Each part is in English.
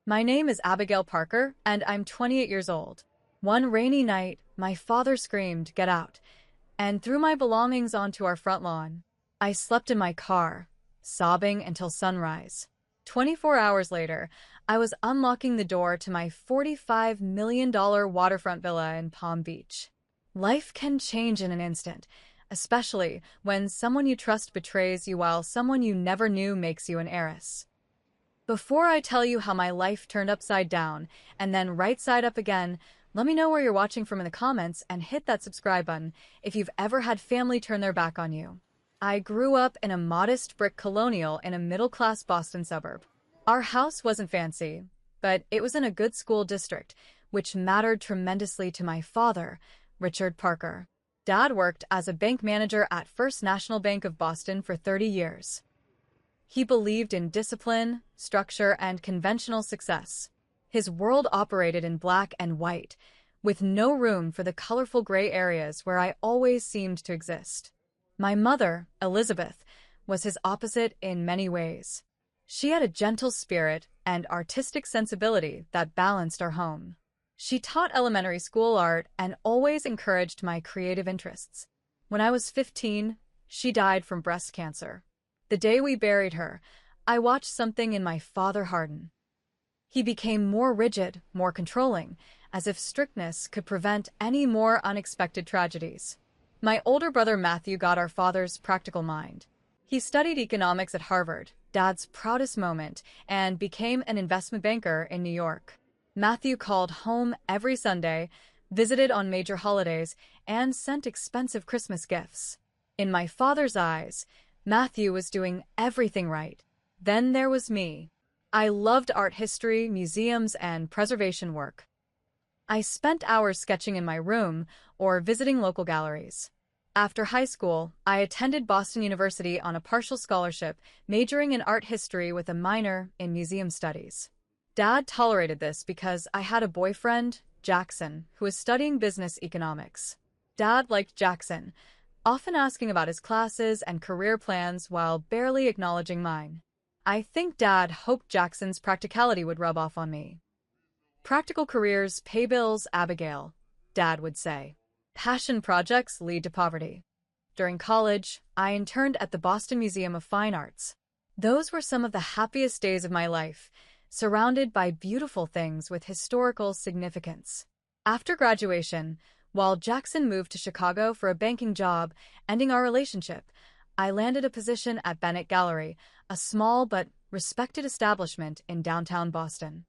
My name is Abigail Parker, and I'm 28 years old. One rainy night, my father screamed, "Get out," and threw my belongings onto our front lawn. I slept in my car, sobbing until sunrise. 24 hours later, I was unlocking the door to my $45 million waterfront villa in Palm Beach. Life can change in an instant, especially when someone you trust betrays you while someone you never knew makes you an heiress. Before I tell you how my life turned upside down and then right side up again, let me know where you're watching from in the comments and hit that subscribe button if you've ever had family turn their back on you. I grew up in a modest brick colonial in a middle-class Boston suburb. Our house wasn't fancy, but it was in a good school district, which mattered tremendously to my father, Richard Parker. Dad worked as a bank manager at First National Bank of Boston for 30 years. He believed in discipline, structure, and conventional success. His world operated in black and white, with no room for the colorful gray areas where I always seemed to exist. My mother, Elizabeth, was his opposite in many ways. She had a gentle spirit and artistic sensibility that balanced our home. She taught elementary school art and always encouraged my creative interests. When I was 15, she died from breast cancer. The day we buried her, I watched something in my father harden. He became more rigid, more controlling, as if strictness could prevent any more unexpected tragedies. My older brother Matthew got our father's practical mind. He studied economics at Harvard, Dad's proudest moment, and became an investment banker in New York. Matthew called home every Sunday, visited on major holidays, and sent expensive Christmas gifts. In my father's eyes, Matthew was doing everything right. Then there was me. I loved art history, museums, and preservation work. I spent hours sketching in my room or visiting local galleries. After high school, I attended Boston University on a partial scholarship, majoring in art history with a minor in museum studies. Dad tolerated this because I had a boyfriend, Jackson, who was studying business economics. Dad liked Jackson, often asking about his classes and career plans while barely acknowledging mine. I think Dad hoped Jackson's practicality would rub off on me. "Practical careers pay bills, Abigail," Dad would say. "Passion projects lead to poverty." During college, I interned at the Boston Museum of Fine Arts. Those were some of the happiest days of my life, surrounded by beautiful things with historical significance. After graduation, while Jackson moved to Chicago for a banking job, ending our relationship, I landed a position at Bennett Gallery, a small but respected establishment in downtown Boston.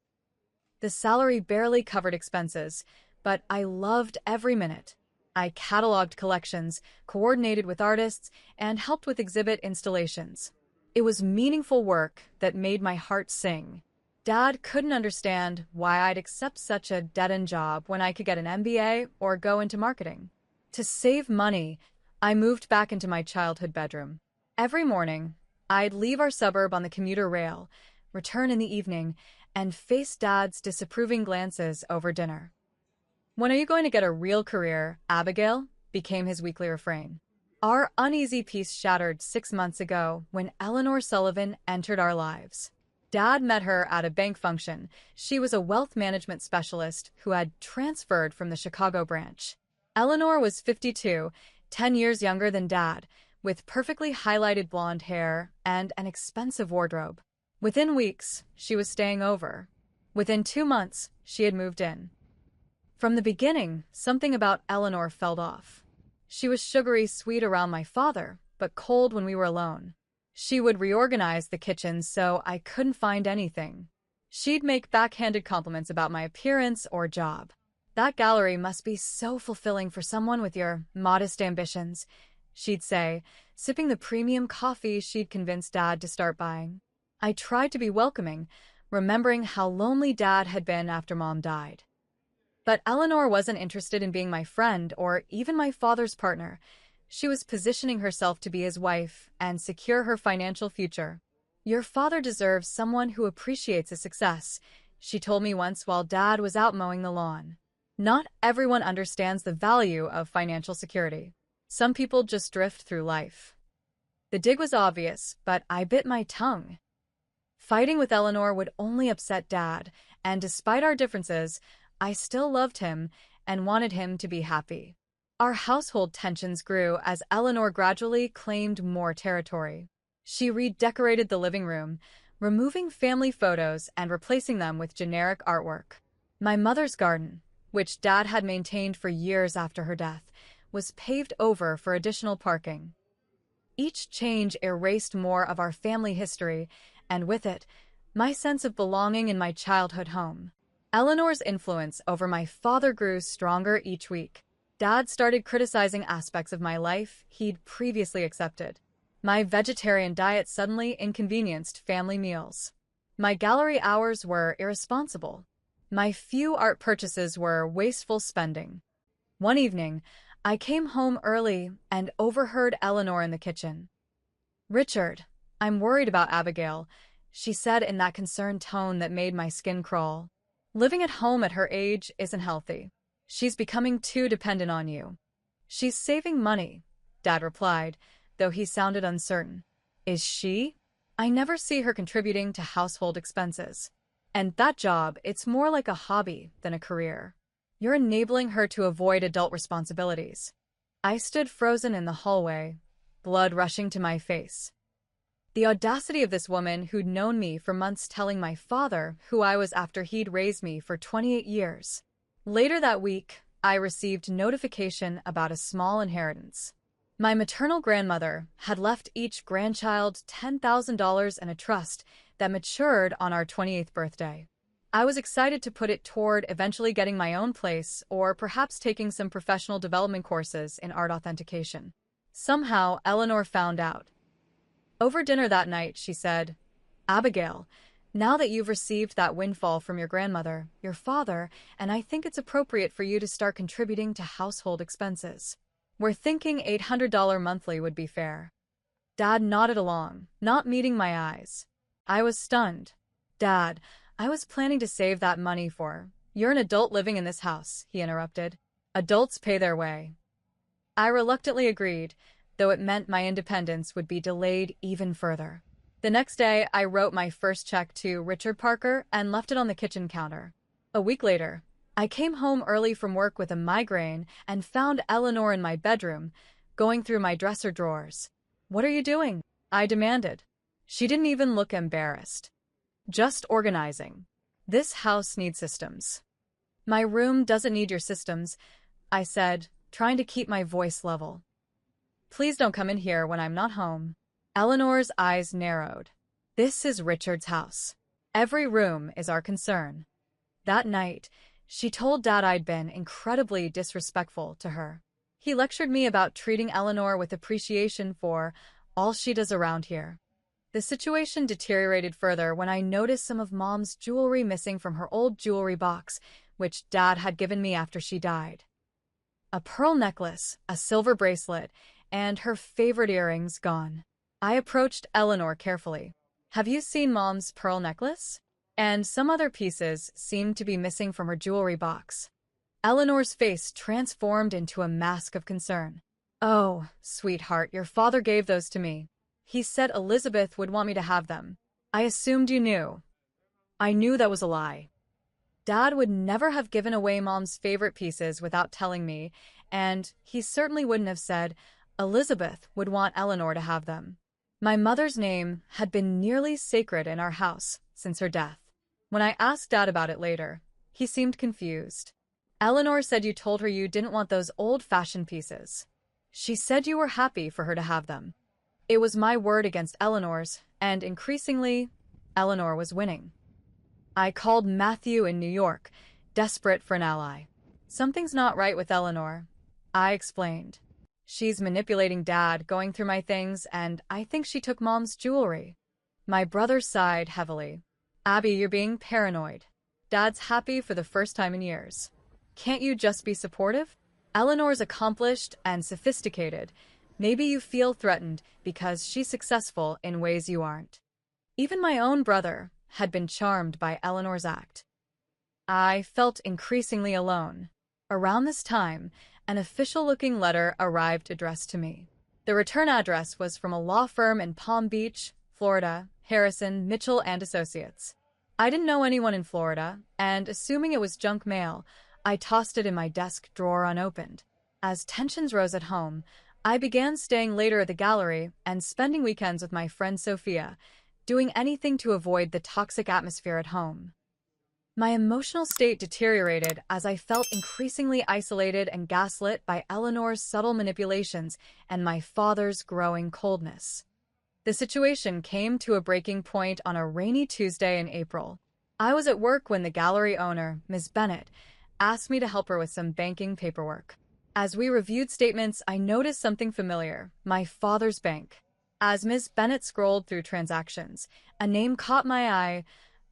The salary barely covered expenses, but I loved every minute. I cataloged collections, coordinated with artists, and helped with exhibit installations. It was meaningful work that made my heart sing. Dad couldn't understand why I'd accept such a dead-end job when I could get an MBA or go into marketing. To save money, I moved back into my childhood bedroom. Every morning, I'd leave our suburb on the commuter rail, return in the evening, and face Dad's disapproving glances over dinner. "When are you going to get a real career, Abigail?" became his weekly refrain. Our uneasy peace shattered 6 months ago when Eleanor Sullivan entered our lives. Dad met her at a bank function. She was a wealth management specialist who had transferred from the Chicago branch. Eleanor was 52, 10 years younger than Dad, with perfectly highlighted blonde hair and an expensive wardrobe. Within weeks, she was staying over. Within 2 months, she had moved in. From the beginning, something about Eleanor felt off. She was sugary sweet around my father, but cold when we were alone. She would reorganize the kitchen so I couldn't find anything. She'd make backhanded compliments about my appearance or job. "That gallery must be so fulfilling for someone with your modest ambitions," she'd say, sipping the premium coffee she'd convinced Dad to start buying. I tried to be welcoming, remembering how lonely Dad had been after Mom died. But Eleanor wasn't interested in being my friend or even my father's partner. She was positioning herself to be his wife and secure her financial future. "Your father deserves someone who appreciates his success," she told me once while Dad was out mowing the lawn. Not everyone understands the value of financial security. Some people just drift through life. The dig was obvious, but I bit my tongue. Fighting with Eleanor would only upset Dad, and despite our differences, I still loved him and wanted him to be happy. Our household tensions grew as Eleanor gradually claimed more territory. She redecorated the living room, removing family photos and replacing them with generic artwork. My mother's garden, which Dad had maintained for years after her death, was paved over for additional parking. Each change erased more of our family history, and with it, my sense of belonging in my childhood home. Eleanor's influence over my father grew stronger each week. Dad started criticizing aspects of my life he'd previously accepted. My vegetarian diet suddenly inconvenienced family meals. My gallery hours were irresponsible. My few art purchases were wasteful spending. One evening, I came home early and overheard Eleanor in the kitchen. "Richard, I'm worried about Abigail," she said in that concerned tone that made my skin crawl. "Living at home at her age isn't healthy. She's becoming too dependent on you." "She's saving money," Dad replied, though he sounded uncertain. "Is she? I never see her contributing to household expenses. And that job, it's more like a hobby than a career. You're enabling her to avoid adult responsibilities." I stood frozen in the hallway, blood rushing to my face. The audacity of this woman who'd known me for months telling my father who I was after he'd raised me for 28 years. Later that week, I received notification about a small inheritance. My maternal grandmother had left each grandchild $10,000 in a trust that matured on our 28th birthday. I was excited to put it toward eventually getting my own place or perhaps taking some professional development courses in art authentication. Somehow, Eleanor found out. Over dinner that night, she said, "Abigail, now that you've received that windfall from your grandmother, your father, and I think it's appropriate for you to start contributing to household expenses. We're thinking $800 monthly would be fair." Dad nodded along, not meeting my eyes. I was stunned. "Dad, I was planning to save that money for—" "You're an adult living in this house," he interrupted. "Adults pay their way." I reluctantly agreed, though it meant my independence would be delayed even further. The next day, I wrote my first check to Richard Parker and left it on the kitchen counter. A week later, I came home early from work with a migraine and found Eleanor in my bedroom, going through my dresser drawers. "What are you doing?" I demanded. She didn't even look embarrassed. "Just organizing. This house needs systems." "My room doesn't need your systems," I said, trying to keep my voice level. "Please don't come in here when I'm not home." Eleanor's eyes narrowed. "This is Richard's house. Every room is our concern." That night, she told Dad I'd been incredibly disrespectful to her. He lectured me about treating Eleanor with appreciation for all she does around here. The situation deteriorated further when I noticed some of Mom's jewelry missing from her old jewelry box, which Dad had given me after she died. A pearl necklace, a silver bracelet, and her favorite earrings gone. I approached Eleanor carefully. "Have you seen Mom's pearl necklace?" And some other pieces seemed to be missing from her jewelry box. Eleanor's face transformed into a mask of concern. "Oh, sweetheart, your father gave those to me. He said Elizabeth would want me to have them. I assumed you knew." I knew that was a lie. Dad would never have given away Mom's favorite pieces without telling me, and he certainly wouldn't have said Elizabeth would want Eleanor to have them. My mother's name had been nearly sacred in our house since her death. When I asked Dad about it later, he seemed confused. "Eleanor said you told her you didn't want those old-fashioned pieces. She said you were happy for her to have them." It was my word against Eleanor's, and increasingly, Eleanor was winning. I called Matthew in New York, desperate for an ally. "Something's not right with Eleanor," I explained. "She's manipulating Dad, going through my things, and I think she took Mom's jewelry." My brother sighed heavily. "Abby, you're being paranoid. Dad's happy for the first time in years. Can't you just be supportive? Eleanor's accomplished and sophisticated. Maybe you feel threatened because she's successful in ways you aren't." Even my own brother had been charmed by Eleanor's act. I felt increasingly alone. Around this time, an official-looking letter arrived addressed to me. The return address was from a law firm in Palm Beach, Florida, Harrison, Mitchell and Associates. I didn't know anyone in Florida, and assuming it was junk mail, I tossed it in my desk drawer unopened. As tensions rose at home, I began staying later at the gallery and spending weekends with my friend Sophia, doing anything to avoid the toxic atmosphere at home. My emotional state deteriorated as I felt increasingly isolated and gaslit by Eleanor's subtle manipulations and my father's growing coldness. The situation came to a breaking point on a rainy Tuesday in April. I was at work when the gallery owner, Ms. Bennett, asked me to help her with some banking paperwork. As we reviewed statements, I noticed something familiar: my father's bank. As Ms. Bennett scrolled through transactions, a name caught my eye.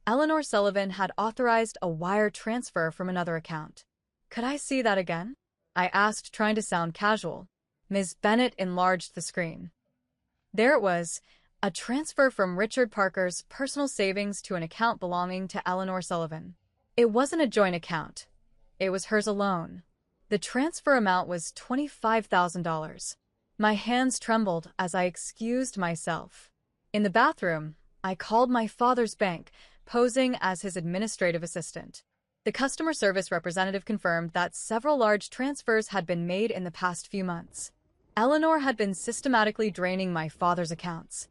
Eleanor Sullivan had authorized a wire transfer from another account. Could I see that again? I asked, trying to sound casual. Ms. Bennett enlarged the screen. There it was, a transfer from Richard Parker's personal savings to an account belonging to Eleanor Sullivan. It wasn't a joint account. It was hers alone. The transfer amount was $25,000. My hands trembled as I excused myself. In the bathroom, I called my father's bank, posing as his administrative assistant. The customer service representative confirmed that several large transfers had been made in the past few months. Eleanor had been systematically draining my father's accounts.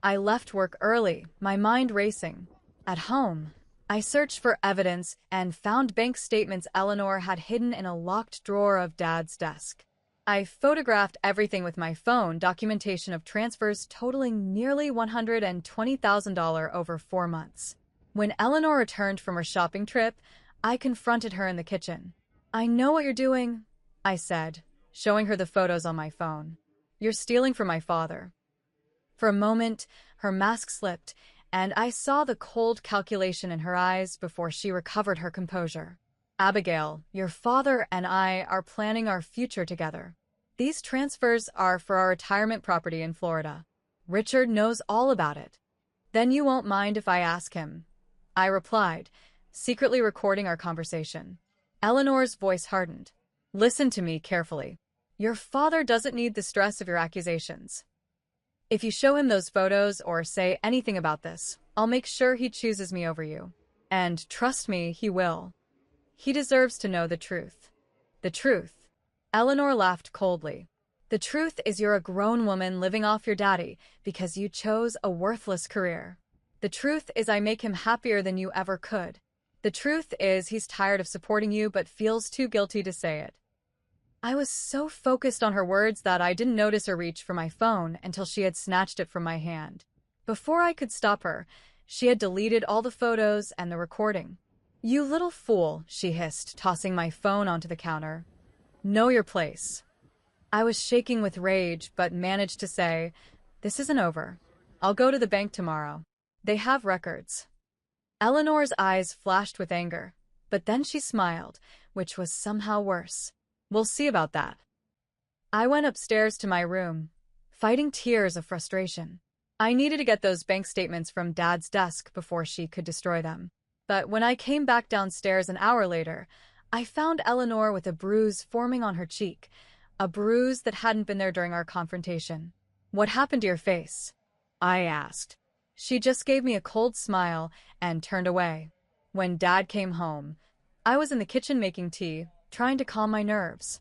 I left work early, my mind racing. At home, I searched for evidence and found bank statements Eleanor had hidden in a locked drawer of Dad's desk. I photographed everything with my phone, documentation of transfers totaling nearly $120,000 over 4 months. When Eleanor returned from her shopping trip, I confronted her in the kitchen. "I know what you're doing," I said, showing her the photos on my phone. "You're stealing from my father." For a moment, her mask slipped, and I saw the cold calculation in her eyes before she recovered her composure. "Abigail, your father and I are planning our future together. These transfers are for our retirement property in Florida. Richard knows all about it." "Then you won't mind if I ask him," I replied, secretly recording our conversation. Eleanor's voice hardened. "Listen to me carefully. Your father doesn't need the stress of your accusations. If you show him those photos or say anything about this, I'll make sure he chooses me over you. And trust me, he will. He deserves to know the truth." "The truth?" Eleanor laughed coldly. "The truth is you're a grown woman living off your daddy because you chose a worthless career. The truth is I make him happier than you ever could. The truth is he's tired of supporting you but feels too guilty to say it." I was so focused on her words that I didn't notice her reach for my phone until she had snatched it from my hand. Before I could stop her, she had deleted all the photos and the recording. "You little fool," she hissed, tossing my phone onto the counter. "Know your place." I was shaking with rage, but managed to say, "This isn't over. I'll go to the bank tomorrow. They have records." Eleanor's eyes flashed with anger, but then she smiled, which was somehow worse. "We'll see about that." I went upstairs to my room, fighting tears of frustration. I needed to get those bank statements from Dad's desk before she could destroy them. But when I came back downstairs an hour later, I found Eleanor with a bruise forming on her cheek, a bruise that hadn't been there during our confrontation. "What happened to your face?" I asked. She just gave me a cold smile and turned away. When Dad came home, I was in the kitchen making tea, trying to calm my nerves.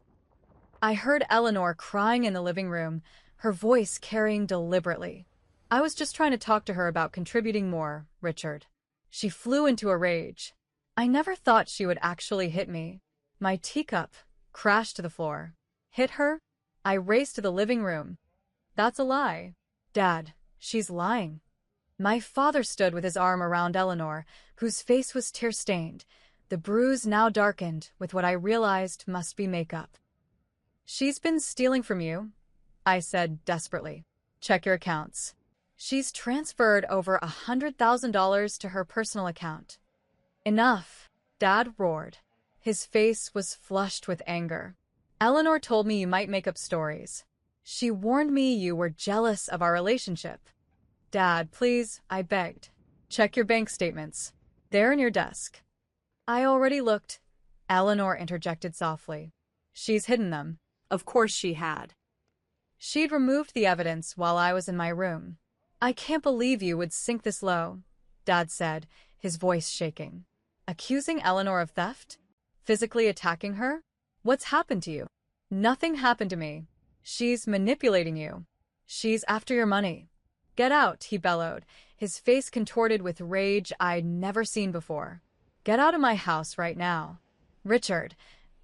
I heard Eleanor crying in the living room, her voice carrying deliberately. "I was just trying to talk to her about contributing more, Richard." She flew into a rage. I never thought she would actually hit me. My teacup crashed to the floor. "Hit her?" I raced to the living room. "That's a lie." "Dad, she's lying." My father stood with his arm around Eleanor, whose face was tear-stained, the bruise now darkened with what I realized must be makeup. "She's been stealing from you," I said desperately. "Check your accounts." "She's transferred over $100,000 to her personal account." "Enough," Dad roared. His face was flushed with anger. "Eleanor told me you might make up stories. She warned me you were jealous of our relationship." "Dad, please," I begged. "Check your bank statements. They're in your desk." "I already looked," Eleanor interjected softly. "She's hidden them." Of course she had. She'd removed the evidence while I was in my room. I can't believe you would sink this low, Dad said, his voice shaking. Accusing Eleanor of theft? Physically attacking her? What's happened to you? Nothing happened to me. She's manipulating you. She's after your money. Get out, he bellowed, his face contorted with rage I'd never seen before. Get out of my house right now. Richard,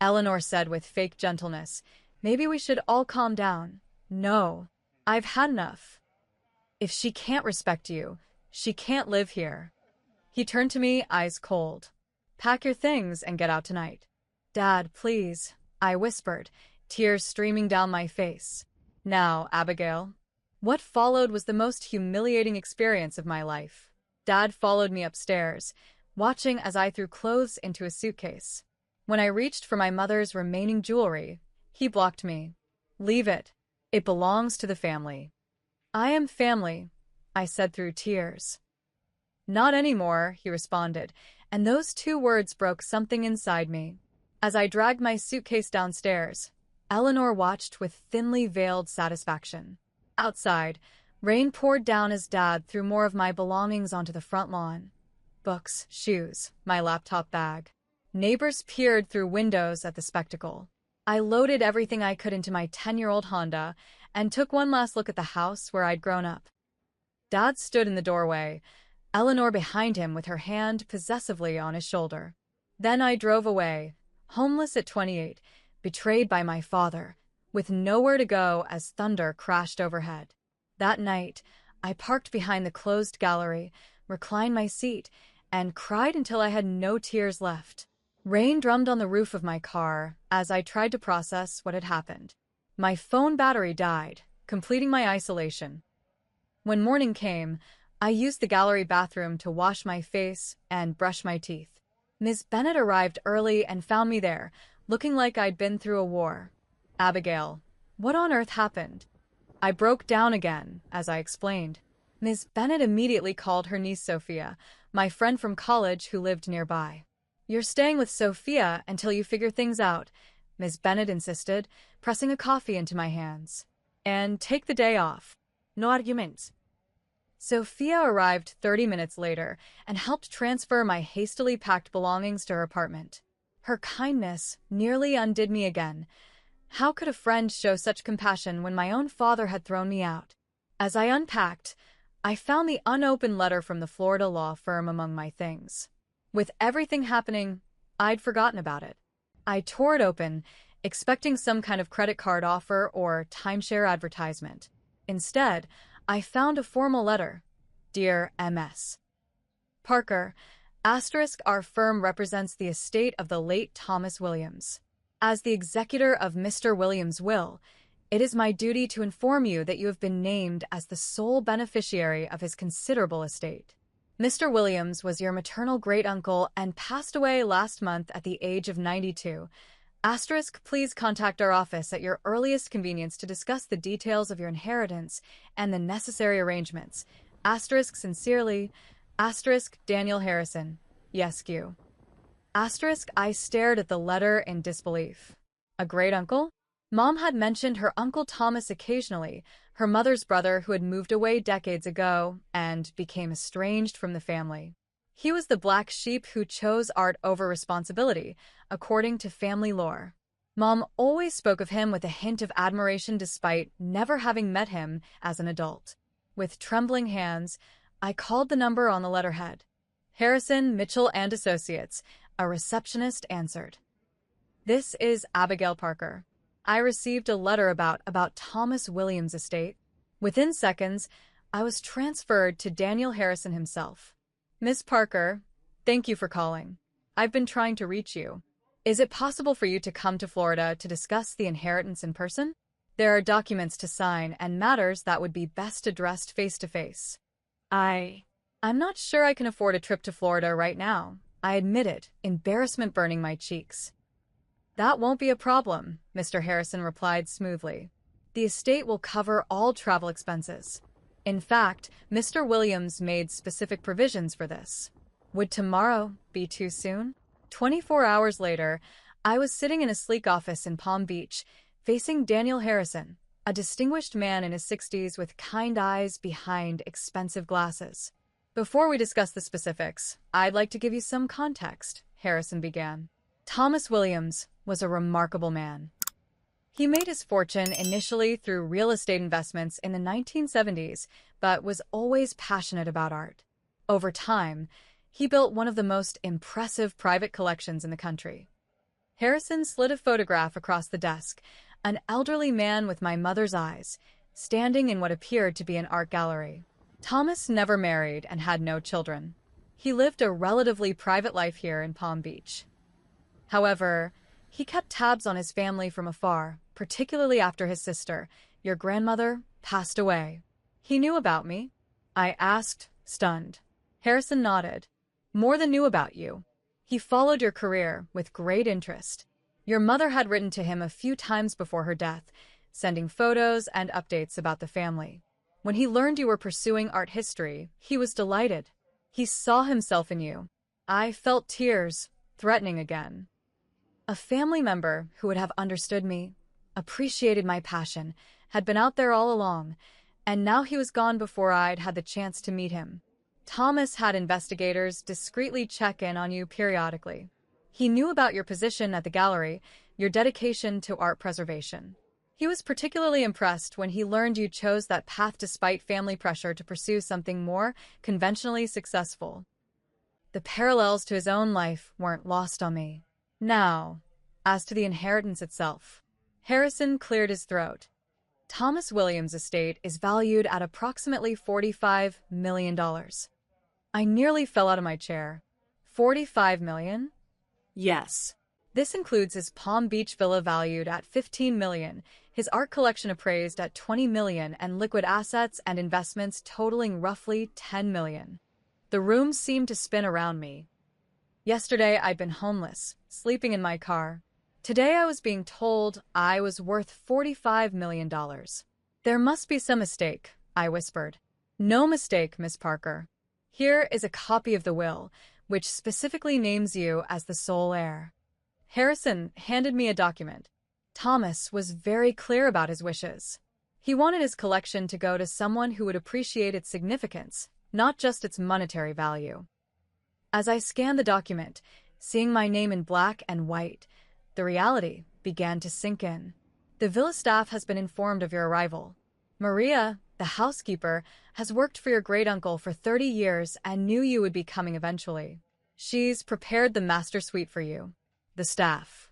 Eleanor said with fake gentleness, maybe we should all calm down. No, I've had enough. If she can't respect you, she can't live here. He turned to me, eyes cold. Pack your things and get out tonight. Dad, please, I whispered, tears streaming down my face. Now, Abigail. What followed was the most humiliating experience of my life. Dad followed me upstairs, watching as I threw clothes into a suitcase. When I reached for my mother's remaining jewelry, he blocked me. Leave it. It belongs to the family. I am family, I said through tears. Not anymore, he responded, and those two words broke something inside me. As I dragged my suitcase downstairs, Eleanor watched with thinly veiled satisfaction. Outside, rain poured down as Dad threw more of my belongings onto the front lawn. Books, shoes, my laptop bag. Neighbors peered through windows at the spectacle. I loaded everything I could into my 10-year-old Honda and took one last look at the house where I'd grown up. Dad stood in the doorway, Eleanor behind him with her hand possessively on his shoulder. Then I drove away, homeless at 28, betrayed by my father, with nowhere to go as thunder crashed overhead. That night, I parked behind the closed gallery, reclined my seat, and cried until I had no tears left. Rain drummed on the roof of my car as I tried to process what had happened. My phone battery died, completing my isolation. When morning came, I used the gallery bathroom to wash my face and brush my teeth. Miss Bennet arrived early and found me there, looking like I'd been through a war. Abigail, what on earth happened? I broke down again, as I explained. Miss Bennet immediately called her niece Sophia, my friend from college who lived nearby. You're staying with Sophia until you figure things out, Miss Bennet insisted, pressing a coffee into my hands. And take the day off. No arguments. Sophia arrived 30 minutes later and helped transfer my hastily packed belongings to her apartment. Her kindness nearly undid me again. How could a friend show such compassion when my own father had thrown me out? As I unpacked, I found the unopened letter from the Florida law firm among my things. With everything happening, I'd forgotten about it. I tore it open, expecting some kind of credit card offer or timeshare advertisement. Instead, I found a formal letter. Dear MS. Parker, *, our firm represents the estate of the late Thomas Williams. As the executor of Mr. Williams' will, it is my duty to inform you that you have been named as the sole beneficiary of his considerable estate. Mr. Williams was your maternal great-uncle and passed away last month at the age of 92. *, please contact our office at your earliest convenience to discuss the details of your inheritance and the necessary arrangements. * sincerely, * Daniel Harrison. Yesq. * I stared at the letter in disbelief. A great-uncle? Mom had mentioned her Uncle Thomas occasionally, her mother's brother who had moved away decades ago and became estranged from the family. He was the black sheep who chose art over responsibility, according to family lore. Mom always spoke of him with a hint of admiration despite never having met him as an adult. With trembling hands, I called the number on the letterhead. Harrison, Mitchell and Associates, a receptionist answered. This is Abigail Parker. I received a letter about Thomas Williams' estate. Within seconds, I was transferred to Daniel Harrison himself. Miss Parker, thank you for calling. I've been trying to reach you. Is it possible for you to come to Florida to discuss the inheritance in person? There are documents to sign and matters that would be best addressed face-to-face. I'm not sure I can afford a trip to Florida right now, I admitted, embarrassment burning my cheeks. That won't be a problem, Mr. Harrison replied smoothly. The estate will cover all travel expenses. In fact, Mr. Williams made specific provisions for this. Would tomorrow be too soon? 24 hours later, I was sitting in a sleek office in Palm Beach, facing Daniel Harrison, a distinguished man in his 60s with kind eyes behind expensive glasses. Before we discuss the specifics, I'd like to give you some context, Harrison began. Thomas Williams was a remarkable man. He made his fortune initially through real estate investments in the 1970s, but was always passionate about art. Over time, he built one of the most impressive private collections in the country. Harrison slid a photograph across the desk, an elderly man with my mother's eyes, standing in what appeared to be an art gallery. Thomas never married and had no children. He lived a relatively private life here in Palm Beach. However, he kept tabs on his family from afar, particularly after his sister, your grandmother, passed away. He knew about me? I asked, stunned. Harrison nodded. More than knew about you. He followed your career with great interest. Your mother had written to him a few times before her death, sending photos and updates about the family. When he learned you were pursuing art history, he was delighted. He saw himself in you. I felt tears, threatening again. A family member who would have understood me, appreciated my passion, had been out there all along, and now he was gone before I'd had the chance to meet him. Thomas had investigators discreetly check in on you periodically. He knew about your position at the gallery, your dedication to art preservation. He was particularly impressed when he learned you chose that path despite family pressure to pursue something more conventionally successful. The parallels to his own life weren't lost on me. Now, as to the inheritance itself, Harrison cleared his throat. Thomas Williams' estate is valued at approximately $45 million. I nearly fell out of my chair. $45 million? Yes. This includes his Palm Beach villa valued at $15 million, his art collection appraised at $20 million, and liquid assets and investments totaling roughly $10 million. The room seemed to spin around me. Yesterday, I'd been homeless, sleeping in my car. Today, I was being told I was worth $45 million. There must be some mistake, I whispered. No mistake, Miss Parker. Here is a copy of the will, which specifically names you as the sole heir. Harrison handed me a document. Thomas was very clear about his wishes. He wanted his collection to go to someone who would appreciate its significance, not just its monetary value. As I scanned the document, seeing my name in black and white, the reality began to sink in. The villa staff has been informed of your arrival. Maria, the housekeeper, has worked for your great-uncle for 30 years and knew you would be coming eventually. She's prepared the master suite for you. The staff.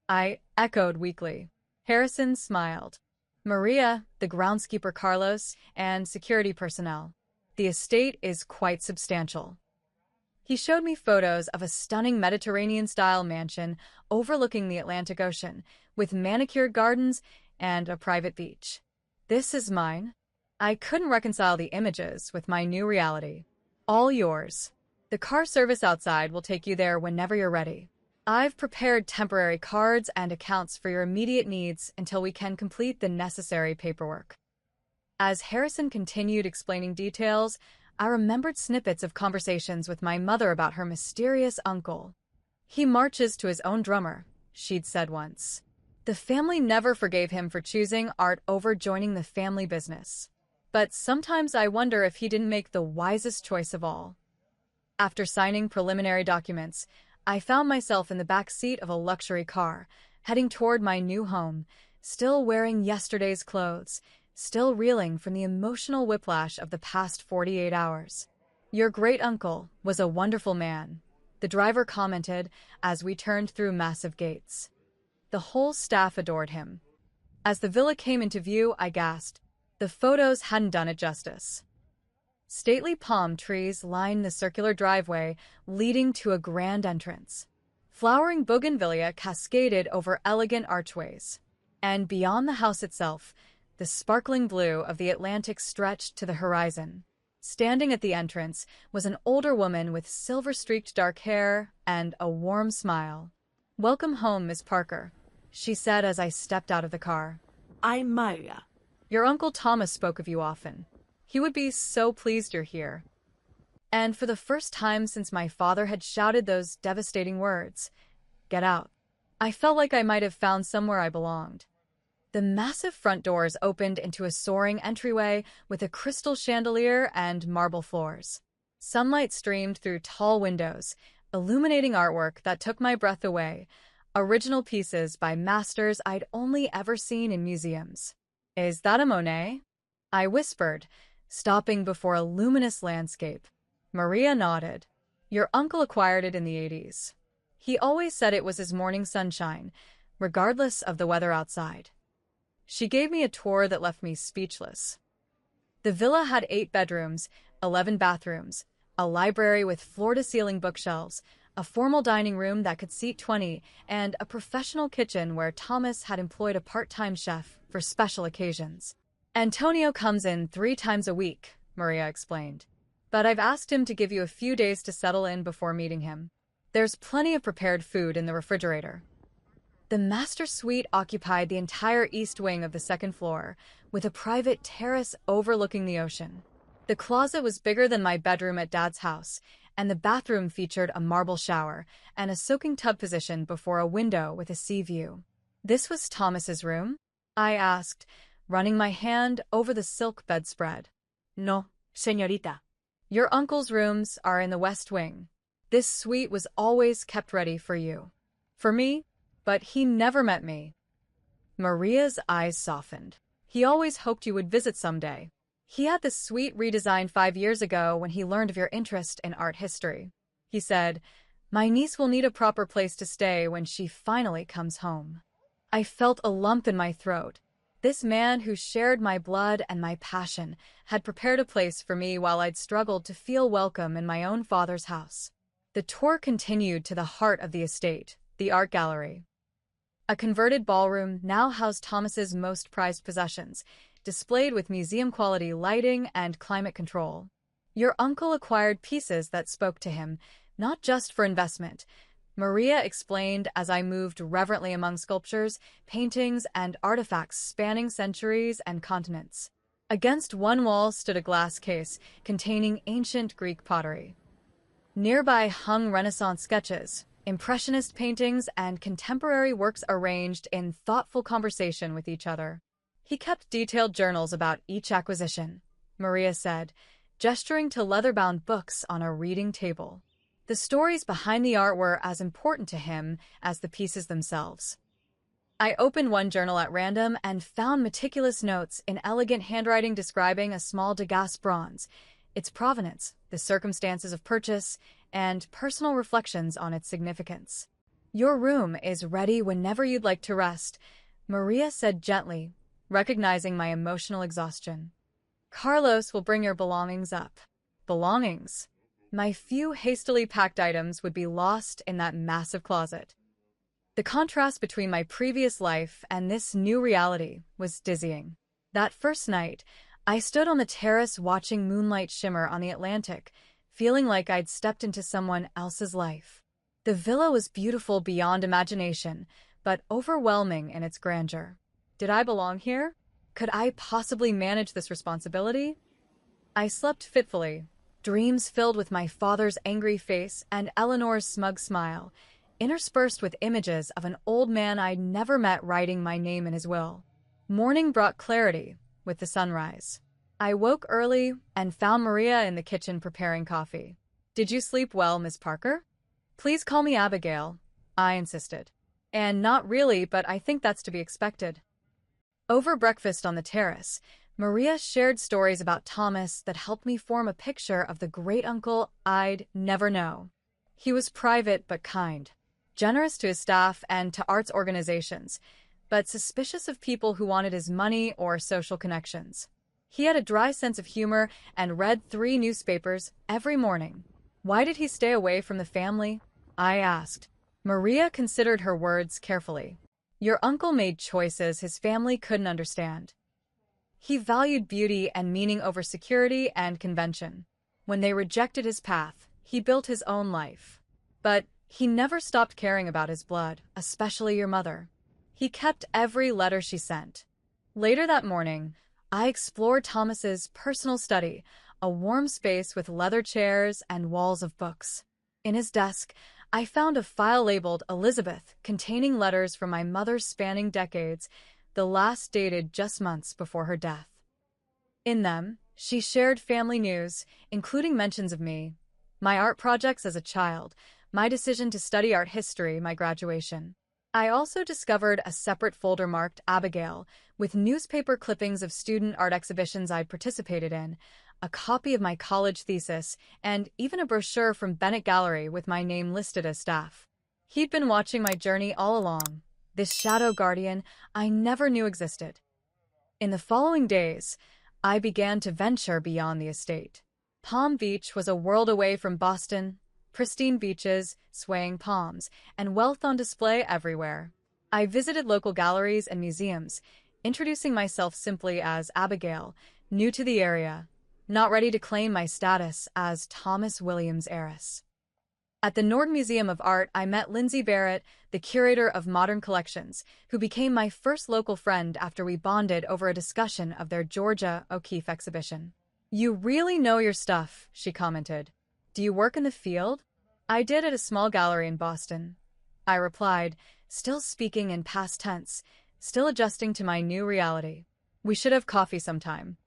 I echoed weakly. Harrison smiled. Maria, the groundskeeper Carlos, and security personnel. The estate is quite substantial. He showed me photos of a stunning Mediterranean-style mansion overlooking the Atlantic Ocean, with manicured gardens and a private beach. This is mine. I couldn't reconcile the images with my new reality. All yours. The car service outside will take you there whenever you're ready. I've prepared temporary cards and accounts for your immediate needs until we can complete the necessary paperwork. As Harrison continued explaining details, I remembered snippets of conversations with my mother about her mysterious uncle. He marches to his own drummer, she'd said once. The family never forgave him for choosing art over joining the family business. But sometimes I wonder if he didn't make the wisest choice of all. After signing preliminary documents, I found myself in the back seat of a luxury car, heading toward my new home, still wearing yesterday's clothes, still reeling from the emotional whiplash of the past 48 hours. Your great-uncle was a wonderful man, the driver commented as we turned through massive gates. The whole staff adored him. As the villa came into view, I gasped. The photos hadn't done it justice. Stately palm trees lined the circular driveway leading to a grand entrance. Flowering bougainvillea cascaded over elegant archways. And beyond the house itself, the sparkling blue of the Atlantic stretched to the horizon. Standing at the entrance was an older woman with silver-streaked dark hair and a warm smile. "Welcome home, Miss Parker," she said as I stepped out of the car. "I'm Maria." "Your Uncle Thomas spoke of you often. He would be so pleased you're here." And for the first time since my father had shouted those devastating words, "Get out," I felt like I might have found somewhere I belonged. The massive front doors opened into a soaring entryway with a crystal chandelier and marble floors. Sunlight streamed through tall windows, illuminating artwork that took my breath away, original pieces by masters I'd only ever seen in museums. "Is that a Monet?" I whispered, stopping before a luminous landscape. Maria nodded. "Your uncle acquired it in the 80s. He always said it was his morning sunshine, regardless of the weather outside." She gave me a tour that left me speechless. The villa had 8 bedrooms, 11 bathrooms, a library with floor-to-ceiling bookshelves, a formal dining room that could seat 20, and a professional kitchen where Thomas had employed a part-time chef for special occasions. "Antonio comes in 3 times a week," Maria explained. "But I've asked him to give you a few days to settle in before meeting him. There's plenty of prepared food in the refrigerator." The master suite occupied the entire east wing of the second floor, with a private terrace overlooking the ocean. The closet was bigger than my bedroom at Dad's house, and the bathroom featured a marble shower and a soaking tub positioned before a window with a sea view. "This was Thomas's room?" I asked, running my hand over the silk bedspread. "No, señorita. Your uncle's rooms are in the west wing. This suite was always kept ready for you." "For me? But he never met me." Maria's eyes softened. "He always hoped you would visit someday. He had this suite redesigned 5 years ago when he learned of your interest in art history. He said, 'My niece will need a proper place to stay when she finally comes home.'" I felt a lump in my throat. This man who shared my blood and my passion had prepared a place for me while I'd struggled to feel welcome in my own father's house. The tour continued to the heart of the estate, the art gallery. A converted ballroom now housed Thomas's most prized possessions, displayed with museum-quality lighting and climate control. "Your uncle acquired pieces that spoke to him, not just for investment," Maria explained as I moved reverently among sculptures, paintings, and artifacts spanning centuries and continents. Against one wall stood a glass case containing ancient Greek pottery. Nearby hung Renaissance sketches, Impressionist paintings, and contemporary works arranged in thoughtful conversation with each other. "He kept detailed journals about each acquisition," Maria said, gesturing to leather-bound books on a reading table. The stories behind the art were as important to him as the pieces themselves. I opened one journal at random and found meticulous notes in elegant handwriting describing a small Degas bronze, its provenance, the circumstances of purchase, and personal reflections on its significance. "Your room is ready whenever you'd like to rest," Maria said gently, recognizing my emotional exhaustion. "Carlos will bring your belongings up." Belongings? My few hastily packed items would be lost in that massive closet. The contrast between my previous life and this new reality was dizzying. That first night, I stood on the terrace watching moonlight shimmer on the Atlantic, feeling like I'd stepped into someone else's life. The villa was beautiful beyond imagination, but overwhelming in its grandeur. Did I belong here? Could I possibly manage this responsibility? I slept fitfully, dreams filled with my father's angry face and Eleanor's smug smile, interspersed with images of an old man I'd never met writing my name in his will. Morning brought clarity with the sunrise. I woke early and found Maria in the kitchen preparing coffee. "Did you sleep well, Miss Parker?" "Please call me Abigail," I insisted. "And not really, but I think that's to be expected." Over breakfast on the terrace, Maria shared stories about Thomas that helped me form a picture of the great-uncle I'd never know. He was private but kind, generous to his staff and to arts organizations, but suspicious of people who wanted his money or social connections. He had a dry sense of humor and read 3 newspapers every morning. "Why did he stay away from the family?" I asked. Maria considered her words carefully. "Your uncle made choices his family couldn't understand. He valued beauty and meaning over security and convention. When they rejected his path, he built his own life. But he never stopped caring about his blood, especially your mother. He kept every letter she sent." Later that morning, I explored Thomas's personal study, a warm space with leather chairs and walls of books. In his desk, I found a file labeled Elizabeth containing letters from my mother spanning decades, the last dated just months before her death. In them, she shared family news, including mentions of me, my art projects as a child, my decision to study art history, my graduation. I also discovered a separate folder marked Abigail with newspaper clippings of student art exhibitions I'd participated in, a copy of my college thesis, and even a brochure from Bennett Gallery with my name listed as staff. He'd been watching my journey all along, this shadow guardian I never knew existed. In the following days, I began to venture beyond the estate. Palm Beach was a world away from Boston, pristine beaches, swaying palms, and wealth on display everywhere. I visited local galleries and museums, introducing myself simply as Abigail, new to the area, not ready to claim my status as Thomas Williams' heiress. At the Nord Museum of Art, I met Lindsay Barrett, the curator of modern collections, who became my first local friend after we bonded over a discussion of their Georgia O'Keeffe exhibition. "You really know your stuff," she commented. "Do you work in the field?" "I did at a small gallery in Boston," I replied, still speaking in past tense, still adjusting to my new reality. "We should have coffee sometime."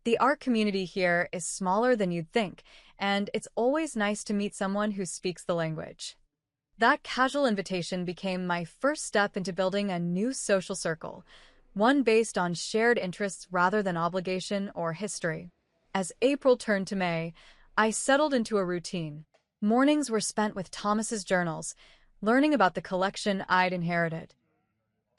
The art community here is smaller than you'd think, and it's always nice to meet someone who speaks the language. That casual invitation became my first step into building a new social circle, one based on shared interests rather than obligation or history. As April turned to May, I settled into a routine. Mornings were spent with Thomas's journals, learning about the collection I'd inherited.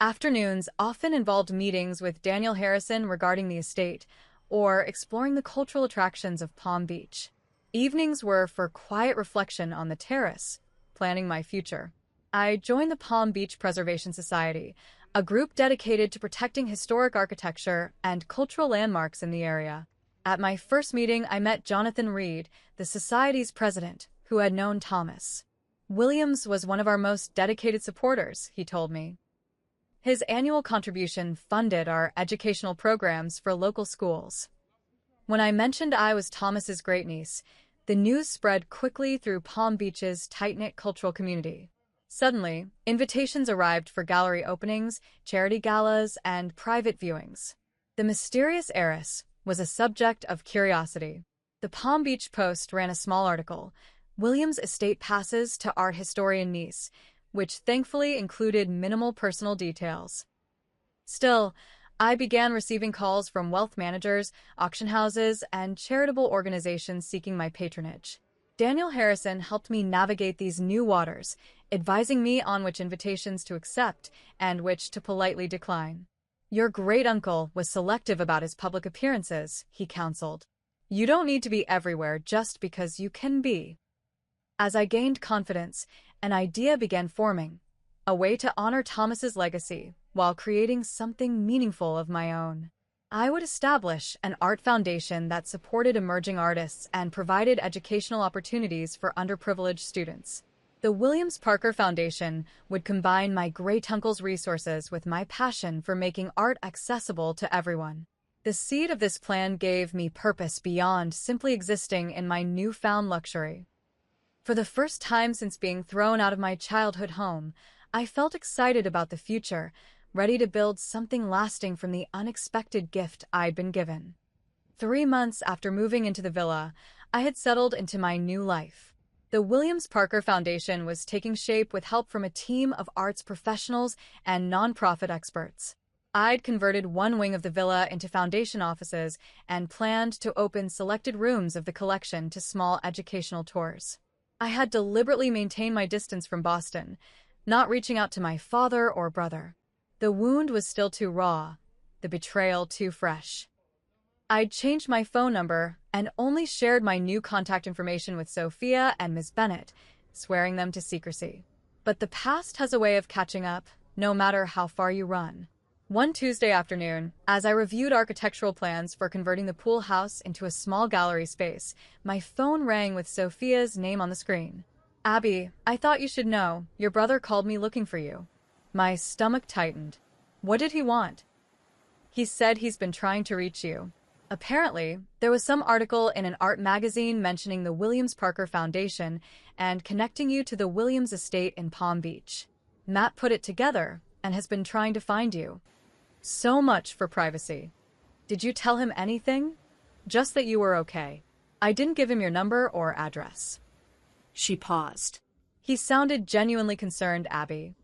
Afternoons often involved meetings with Daniel Harrison regarding the estate, or exploring the cultural attractions of Palm Beach. Evenings were for quiet reflection on the terrace, planning my future. I joined the Palm Beach Preservation Society, a group dedicated to protecting historic architecture and cultural landmarks in the area. At my first meeting, I met Jonathan Reed, the Society's president, who had known Thomas. "Williams was one of our most dedicated supporters," he told me. His annual contribution funded our educational programs for local schools. When I mentioned I was Thomas's great-niece, the news spread quickly through Palm Beach's tight-knit cultural community. Suddenly, invitations arrived for gallery openings, charity galas, and private viewings. The mysterious heiress was a subject of curiosity. The Palm Beach Post ran a small article, "Williams' Estate Passes to Art Historian Niece," which thankfully included minimal personal details. Still, I began receiving calls from wealth managers, auction houses, and charitable organizations seeking my patronage. Daniel Harrison helped me navigate these new waters, advising me on which invitations to accept and which to politely decline. "Your great-uncle was selective about his public appearances," he counseled. "You don't need to be everywhere just because you can be." As I gained confidence, an idea began forming, a way to honor Thomas's legacy while creating something meaningful of my own. I would establish an art foundation that supported emerging artists and provided educational opportunities for underprivileged students. The Williams Parker Foundation would combine my great-uncle's resources with my passion for making art accessible to everyone. The seed of this plan gave me purpose beyond simply existing in my newfound luxury. For the first time since being thrown out of my childhood home, I felt excited about the future, ready to build something lasting from the unexpected gift I'd been given. 3 months after moving into the villa, I had settled into my new life. The Williams Parker Foundation was taking shape with help from a team of arts professionals and nonprofit experts. I'd converted one wing of the villa into foundation offices and planned to open selected rooms of the collection to small educational tours. I had deliberately maintained my distance from Boston, not reaching out to my father or brother. The wound was still too raw, the betrayal too fresh. I'd changed my phone number and only shared my new contact information with Sophia and Miss Bennett, swearing them to secrecy. But the past has a way of catching up, no matter how far you run. One Tuesday afternoon, as I reviewed architectural plans for converting the pool house into a small gallery space, my phone rang with Sophia's name on the screen. "Abby, I thought you should know. Your brother called me looking for you." My stomach tightened. "What did he want?" "He said he's been trying to reach you." Apparently, there was some article in an art magazine mentioning the Williams Parker Foundation and connecting you to the Williams estate in Palm Beach. Matt put it together and has been trying to find you. So much for privacy. Did you tell him anything? Just that you were okay. I didn't give him your number or address. She paused. He sounded genuinely concerned, Abby.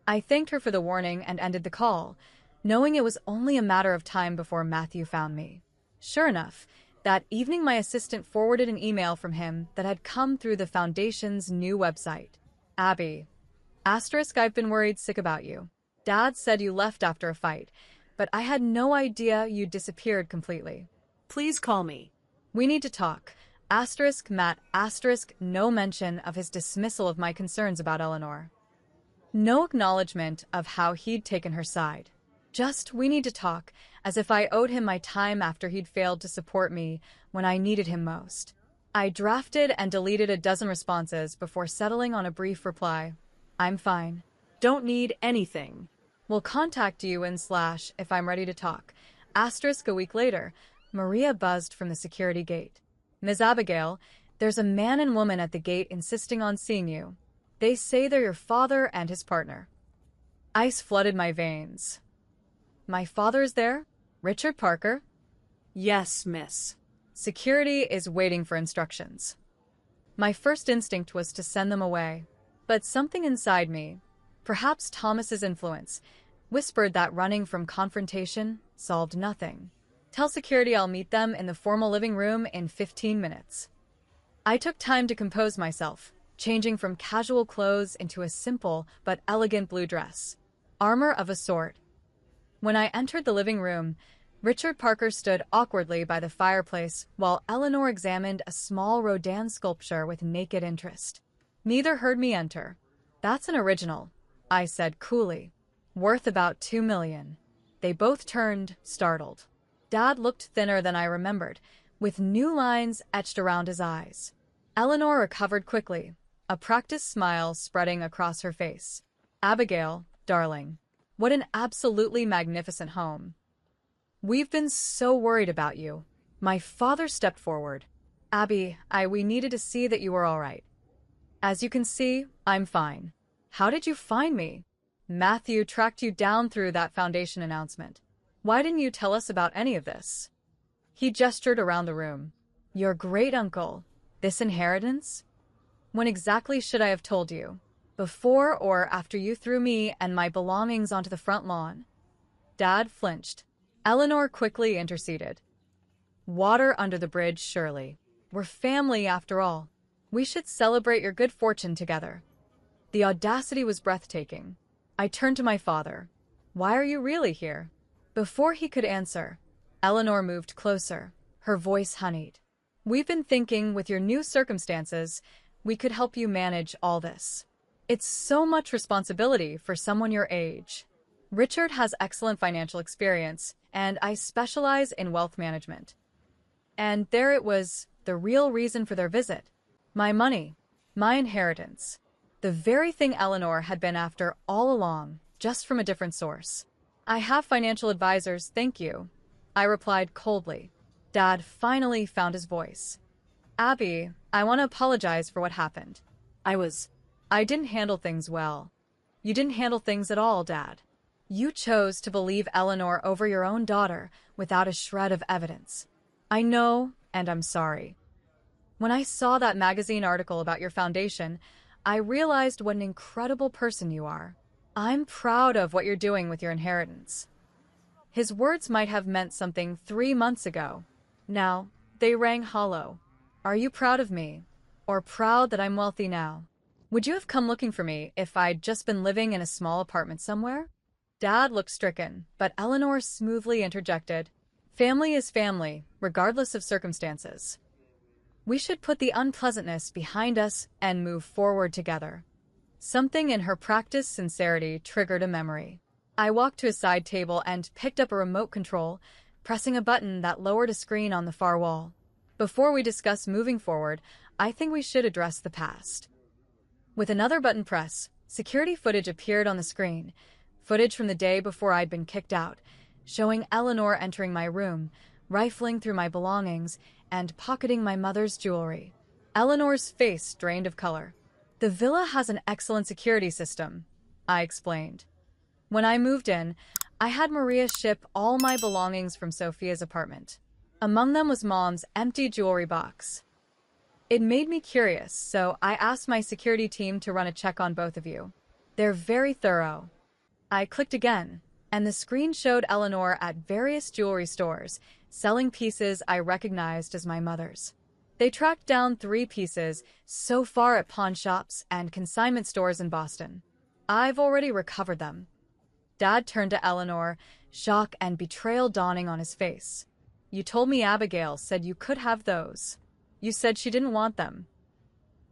I thanked her for the warning and ended the call, knowing it was only a matter of time before Matthew found me. Sure enough, that evening my assistant forwarded an email from him that had come through the Foundation's new website. Abby, I've been worried sick about you. Dad said you left after a fight, but I had no idea you disappeared completely. Please call me. We need to talk. Matt, no mention of his dismissal of my concerns about Eleanor. No acknowledgement of how he'd taken her side. Just, we need to talk, as if I owed him my time after he'd failed to support me when I needed him most. I drafted and deleted a dozen responses before settling on a brief reply. I'm fine. Don't need anything. Will contact you if I'm ready to talk. A week later, Maria buzzed from the security gate. Ms. Abigail, there's a man and woman at the gate insisting on seeing you. They say they're your father and his partner. Ice flooded my veins. My father's there? Richard Parker? Yes, miss. Security is waiting for instructions. My first instinct was to send them away, but something inside me, perhaps Thomas's influence, whispered that running from confrontation solved nothing. Tell security I'll meet them in the formal living room in 15 minutes. I took time to compose myself, changing from casual clothes into a simple but elegant blue dress. Armor of a sort. When I entered the living room, Richard Parker stood awkwardly by the fireplace while Eleanor examined a small Rodin sculpture with naked interest. Neither heard me enter. That's an original, I said coolly. Worth about $2 million. They both turned, startled. Dad looked thinner than I remembered, with new lines etched around his eyes. Eleanor recovered quickly, a practiced smile spreading across her face. Abigail, darling, what an absolutely magnificent home. We've been so worried about you. My father stepped forward. Abby, we needed to see that you were all right. As you can see, I'm fine. How did you find me? Matthew tracked you down through that Foundation announcement. Why didn't you tell us about any of this? He gestured around the room. Your great-uncle. This inheritance? When exactly should I have told you? Before or after you threw me and my belongings onto the front lawn? Dad flinched. Eleanor quickly interceded. Water under the bridge, surely. We're family after all. We should celebrate your good fortune together. The audacity was breathtaking. I turned to my father. Why are you really here? Before he could answer, Eleanor moved closer, her voice honeyed. We've been thinking, with your new circumstances, we could help you manage all this. It's so much responsibility for someone your age. Richard has excellent financial experience, and I specialize in wealth management. And there it was, the real reason for their visit. My money, my inheritance. The very thing Eleanor had been after all along, just from a different source. I have financial advisors, thank you, I replied coldly. Dad finally found his voice. Abby, I want to apologize for what happened. I didn't handle things well. You didn't handle things at all, Dad. You chose to believe Eleanor over your own daughter without a shred of evidence. I know, and I'm sorry. When I saw that magazine article about your foundation, I realized what an incredible person you are. I'm proud of what you're doing with your inheritance. His words might have meant something 3 months ago. Now, they rang hollow. Are you proud of me? Or proud that I'm wealthy now? Would you have come looking for me if I'd just been living in a small apartment somewhere? Dad looked stricken, but Eleanor smoothly interjected. Family is family, regardless of circumstances. We should put the unpleasantness behind us and move forward together. Something in her practiced sincerity triggered a memory. I walked to a side table and picked up a remote control, pressing a button that lowered a screen on the far wall. Before we discuss moving forward, I think we should address the past. With another button press, security footage appeared on the screen, footage from the day before I'd been kicked out, showing Eleanor entering my room, rifling through my belongings, and pocketing my mother's jewelry. Eleanor's face drained of color. The villa has an excellent security system, I explained. When I moved in, I had Maria ship all my belongings from Sophia's apartment. Among them was Mom's empty jewelry box. It made me curious, so I asked my security team to run a check on both of you. They're very thorough. I clicked again, and the screen showed Eleanor at various jewelry stores, selling pieces I recognized as my mother's. They tracked down 3 pieces so far at pawn shops and consignment stores in Boston. I've already recovered them. Dad turned to Eleanor, shock and betrayal dawning on his face. You told me Abigail said you could have those. You said she didn't want them.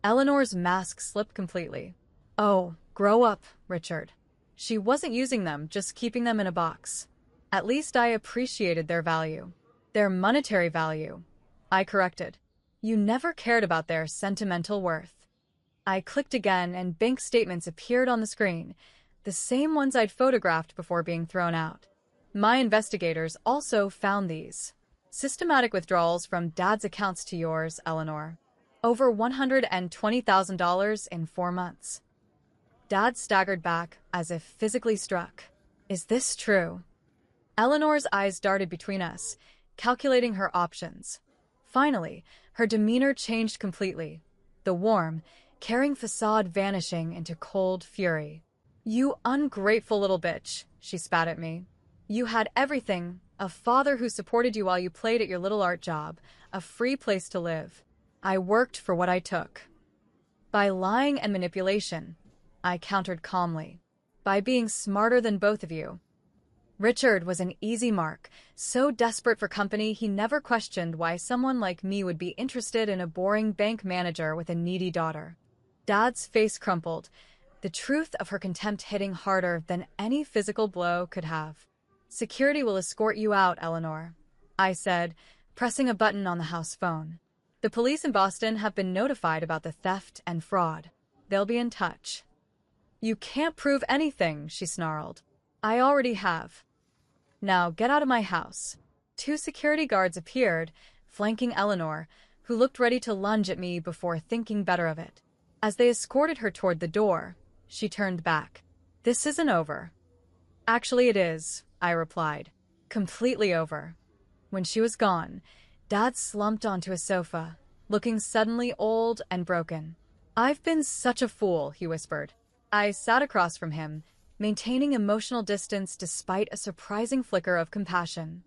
Eleanor's mask slipped completely. Oh, grow up, Richard. She wasn't using them, just keeping them in a box. At least I appreciated their value. Their monetary value. I corrected. You never cared about their sentimental worth. I clicked again and bank statements appeared on the screen, the same ones I'd photographed before being thrown out. My investigators also found these. Systematic withdrawals from Dad's accounts to yours, Eleanor. Over $120,000 in 4 months. Dad staggered back as if physically struck. Is this true? Eleanor's eyes darted between us, calculating her options. Finally, her demeanor changed completely. The warm, caring facade vanishing into cold fury. You ungrateful little bitch, she spat at me. You had everything, a father who supported you while you played at your little art job, a free place to live. I worked for what I took. By lying and manipulation, I countered calmly. By being smarter than both of you. Richard was an easy mark, so desperate for company he never questioned why someone like me would be interested in a boring bank manager with a needy daughter. Dad's face crumpled, the truth of her contempt hitting harder than any physical blow could have. Security will escort you out, Eleanor, I said, pressing a button on the house phone. The police in Boston have been notified about the theft and fraud. They'll be in touch. You can't prove anything, she snarled. I already have. Now get out of my house. 2 security guards appeared, flanking Eleanor, who looked ready to lunge at me before thinking better of it. As they escorted her toward the door, she turned back. This isn't over. Actually, it is, I replied. Completely over. When she was gone, Dad slumped onto a sofa, looking suddenly old and broken. I've been such a fool, he whispered. I sat across from him, maintaining emotional distance despite a surprising flicker of compassion.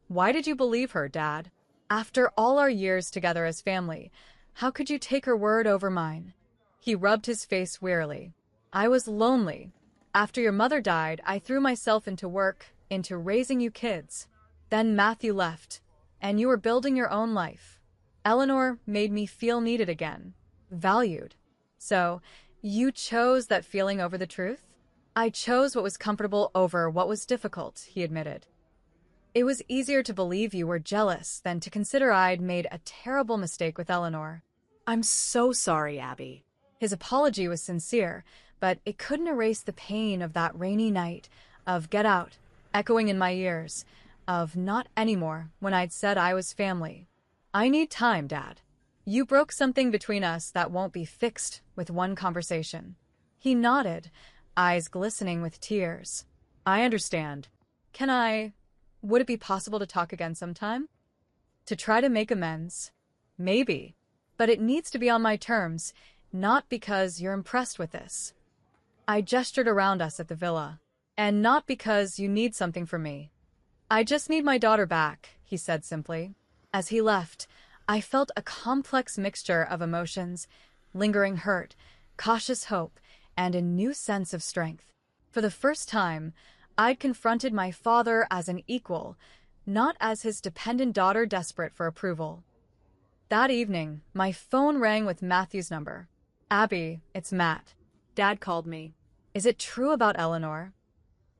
Why did you believe her, Dad? After all our years together as family, how could you take her word over mine? He rubbed his face wearily. I was lonely. After your mother died, I threw myself into work, into raising you kids. Then Matthew left, and you were building your own life. Eleanor made me feel needed again, valued. So, you chose that feeling over the truth? I chose what was comfortable over what was difficult, he admitted. It was easier to believe you were jealous than to consider I'd made a terrible mistake with Eleanor. I'm so sorry, Abby. His apology was sincere, but it couldn't erase the pain of that rainy night, of get out, echoing in my ears, of not anymore when I'd said I was family. I need time, Dad. You broke something between us that won't be fixed with one conversation. He nodded, eyes glistening with tears. I understand. Would it be possible to talk again sometime? To try to make amends? Maybe. But it needs to be on my terms, not because you're impressed with this. I gestured around us at the villa. And not because you need something from me. I just need my daughter back, he said simply. As he left, I felt a complex mixture of emotions, lingering hurt, cautious hope, and a new sense of strength. For the first time, I'd confronted my father as an equal, not as his dependent daughter desperate for approval. That evening, my phone rang with Matthew's number. Abby, it's Matt. Dad called me. Is it true about Eleanor?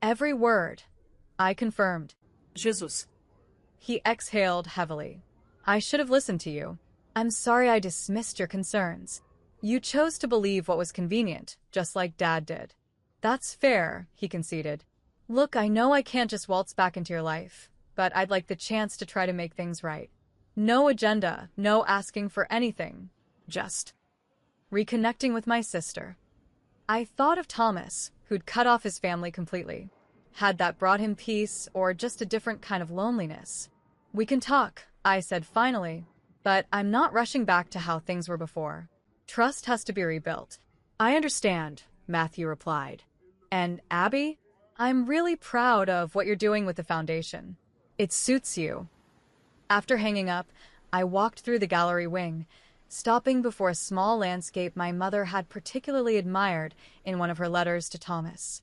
Every word. I confirmed. Jesus. He exhaled heavily. I should have listened to you. I'm sorry I dismissed your concerns. You chose to believe what was convenient, just like Dad did. That's fair, he conceded. Look, I know I can't just waltz back into your life, but I'd like the chance to try to make things right. No agenda, no asking for anything. Just reconnecting with my sister. I thought of Thomas, who'd cut off his family completely. Had that brought him peace or just a different kind of loneliness? We can talk, I said finally, but I'm not rushing back to how things were before. Trust has to be rebuilt. I understand, Matthew replied. And Abby, I'm really proud of what you're doing with the foundation. It suits you. After hanging up, I walked through the gallery wing, stopping before a small landscape my mother had particularly admired in one of her letters to Thomas.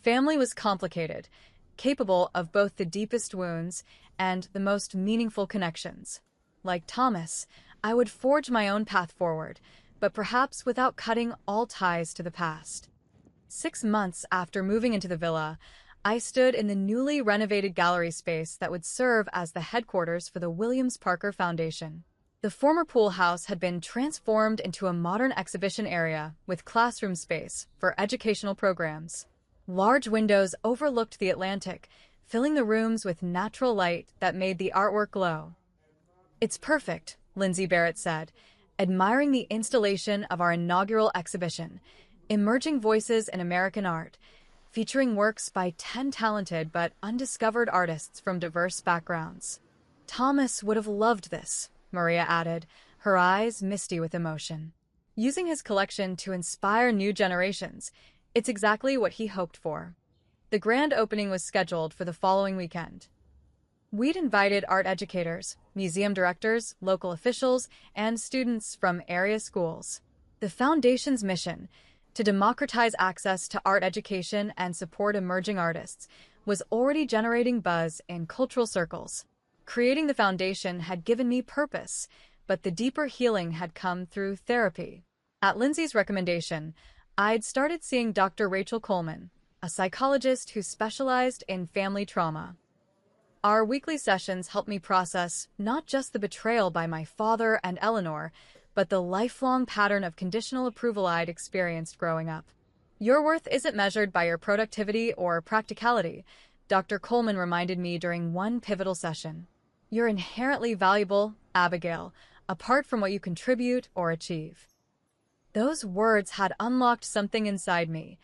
Family was complicated, capable of both the deepest wounds and the most meaningful connections. Like Thomas, I would forge my own path forward, but perhaps without cutting all ties to the past. 6 months after moving into the villa, I stood in the newly renovated gallery space that would serve as the headquarters for the Williams Parker Foundation. The former pool house had been transformed into a modern exhibition area with classroom space for educational programs. Large windows overlooked the Atlantic, filling the rooms with natural light that made the artwork glow. "It's perfect," Lindsay Barrett said, admiring the installation of our inaugural exhibition, Emerging Voices in American Art, featuring works by 10 talented but undiscovered artists from diverse backgrounds. "Thomas would have loved this," Maria added, her eyes misty with emotion. Using his collection to inspire new generations, it's exactly what he hoped for. The grand opening was scheduled for the following weekend. We'd invited art educators, museum directors, local officials, and students from area schools. The Foundation's mission, to democratize access to art education and support emerging artists, was already generating buzz in cultural circles. Creating the foundation had given me purpose, but the deeper healing had come through therapy. At Lindsay's recommendation, I'd started seeing Dr. Rachel Coleman, a psychologist who specialized in family trauma. Our weekly sessions helped me process not just the betrayal by my father and Eleanor, but the lifelong pattern of conditional approval I'd experienced growing up. "Your worth isn't measured by your productivity or practicality," Dr. Coleman reminded me during one pivotal session. "You're inherently valuable, Abigail, apart from what you contribute or achieve." Those words had unlocked something inside me,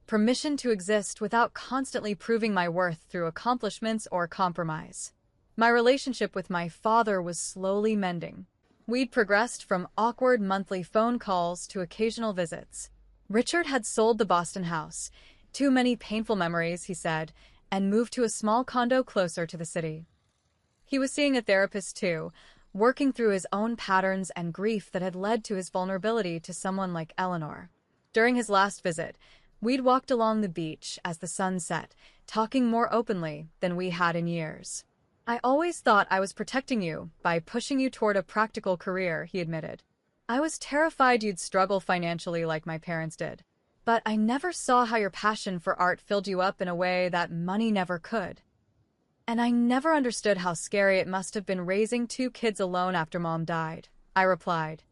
permission to exist without constantly proving my worth through accomplishments or compromise. My relationship with my father was slowly mending. We'd progressed from awkward monthly phone calls to occasional visits. Richard had sold the Boston house, too many painful memories, he said, and moved to a small condo closer to the city. He was seeing a therapist too, working through his own patterns and grief that had led to his vulnerability to someone like Eleanor. During his last visit, we'd walked along the beach as the sun set, talking more openly than we had in years. "I always thought I was protecting you by pushing you toward a practical career," he admitted. "I was terrified you'd struggle financially like my parents did. But I never saw how your passion for art filled you up in a way that money never could. And I never understood how scary it must have been raising 2 kids alone after Mom died," I replied.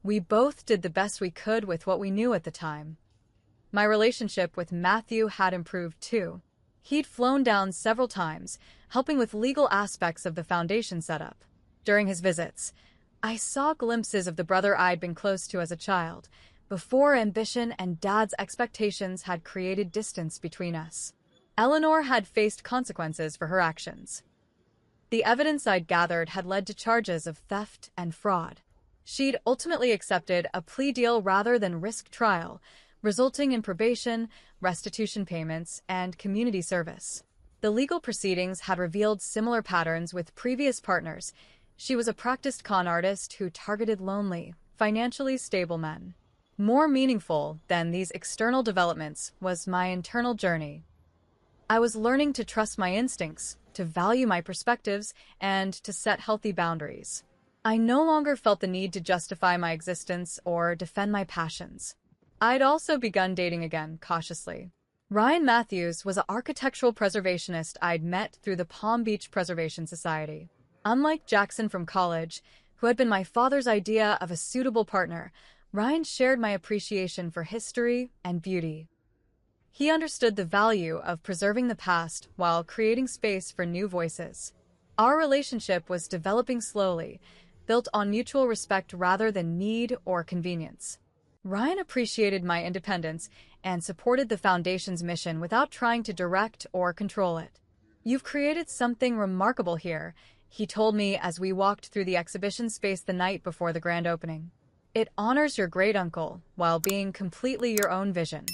"We both did the best we could with what we knew at the time." My relationship with Matthew had improved too. He'd flown down several times, helping with legal aspects of the foundation setup. During his visits, I saw glimpses of the brother I'd been close to as a child, before ambition and Dad's expectations had created distance between us. Eleanor had faced consequences for her actions. The evidence I'd gathered had led to charges of theft and fraud. She'd ultimately accepted a plea deal rather than risk trial, resulting in probation, restitution payments, and community service. The legal proceedings had revealed similar patterns with previous partners. She was a practiced con artist who targeted lonely, financially stable men. More meaningful than these external developments was my internal journey. I was learning to trust my instincts, to value my perspectives, and to set healthy boundaries. I no longer felt the need to justify my existence or defend my passions. I'd also begun dating again, cautiously. Ryan Matthews was an architectural preservationist I'd met through the Palm Beach Preservation Society. Unlike Jackson from college, who had been my father's idea of a suitable partner, Ryan shared my appreciation for history and beauty. He understood the value of preserving the past while creating space for new voices. Our relationship was developing slowly, built on mutual respect rather than need or convenience. Ryan appreciated my independence and supported the Foundation's mission without trying to direct or control it. "You've created something remarkable here," he told me as we walked through the exhibition space the night before the grand opening. "It honors your great-uncle while being completely your own vision."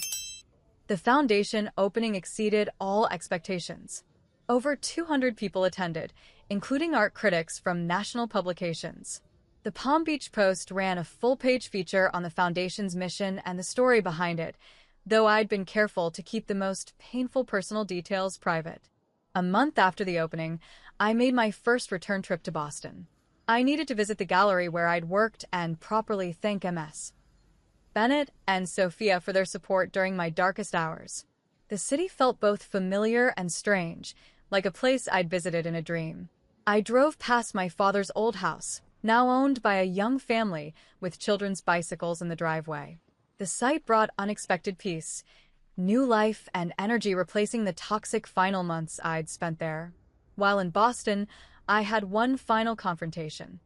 The Foundation opening exceeded all expectations. Over 200 people attended, including art critics from national publications. The Palm Beach Post ran a full-page feature on the Foundation's mission and the story behind it, though I'd been careful to keep the most painful personal details private. A month after the opening, I made my first return trip to Boston. I needed to visit the gallery where I'd worked and properly thank Ms. Bennett and Sophia for their support during my darkest hours. The city felt both familiar and strange, like a place I'd visited in a dream. I drove past my father's old house, now owned by a young family with children's bicycles in the driveway. The sight brought unexpected peace, new life and energy replacing the toxic final months I'd spent there. While in Boston, I had one final confrontation.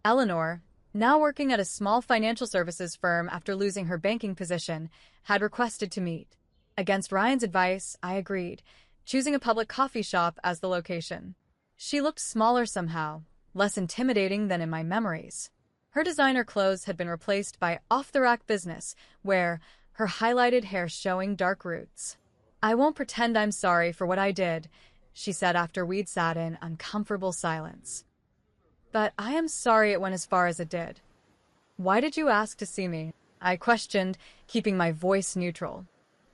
Eleanor, now working at a small financial services firm after losing her banking position, had requested to meet. Against Ryan's advice, I agreed, choosing a public coffee shop as the location. She looked smaller somehow, less intimidating than in my memories. Her designer clothes had been replaced by off-the-rack business, where her highlighted hair showing dark roots. "I won't pretend I'm sorry for what I did," she said after we'd sat in uncomfortable silence. "But I am sorry it went as far as it did." "Why did you ask to see me?" I questioned, keeping my voice neutral.